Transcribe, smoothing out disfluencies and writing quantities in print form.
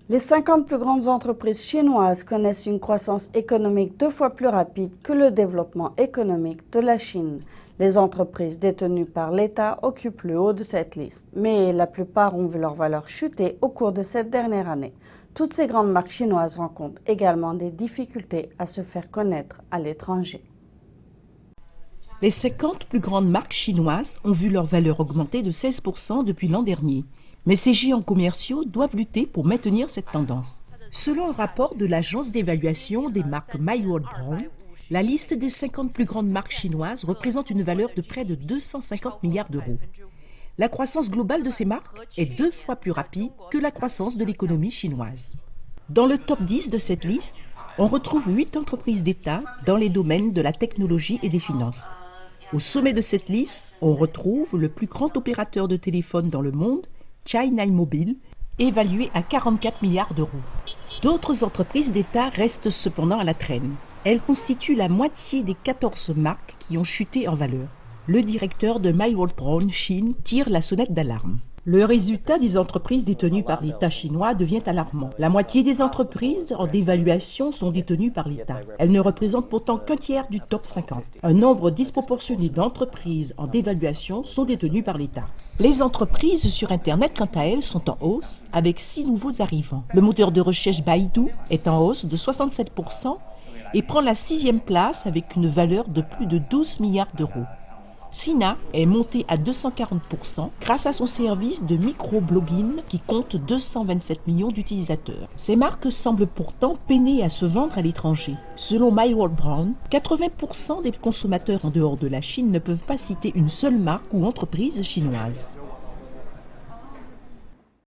Les 50 plus grandes entreprises chinoises connaissent une croissance économique 2 fois plus rapide que le développement économique de la Chine. Les entreprises détenues par l'État occupent le haut de cette liste, mais la plupart ont vu leur valeur chuter au cours de cette dernière année. Toutes ces grandes marques chinoises rencontrent également des difficultés à se faire connaître à l'étranger. Les 50 plus grandes marques chinoises ont vu leur valeur augmenter de 16% depuis l'an dernier. Mais ces géants commerciaux doivent lutter pour maintenir cette tendance. Selon un rapport de l'agence d'évaluation des marques MyWorldBrown, la liste des 50 plus grandes marques chinoises représente une valeur de près de 250 milliards d'euros. La croissance globale de ces marques est 2 fois plus rapide que la croissance de l'économie chinoise. Dans le top 10 de cette liste, on retrouve 8 entreprises d'État dans les domaines de la technologie et des finances. Au sommet de cette liste, on retrouve le plus grand opérateur de téléphone dans le monde, China Mobile, évalué à 44 milliards d'euros. D'autres entreprises d'État restent cependant à la traîne. Elles constituent la moitié des 14 marques qui ont chuté en valeur. Le directeur de MyWorldBrown Chine tire la sonnette d'alarme. Le résultat des entreprises détenues par l'État chinois devient alarmant. La moitié des entreprises en dévaluation sont détenues par l'État. Elles ne représentent pourtant qu'un tiers du top 50. Un nombre disproportionné d'entreprises en dévaluation sont détenues par l'État. Les entreprises sur Internet, quant à elles, sont en hausse avec 6 nouveaux arrivants. Le moteur de recherche Baidu est en hausse de 67% et prend la 6e place avec une valeur de plus de 12 milliards d'euros. Sina est monté à 240% grâce à son service de microblogging qui compte 227 millions d'utilisateurs. Ces marques semblent pourtant peiner à se vendre à l'étranger. Selon MyWorldBrown, 80% des consommateurs en dehors de la Chine ne peuvent pas citer une seule marque ou entreprise chinoise.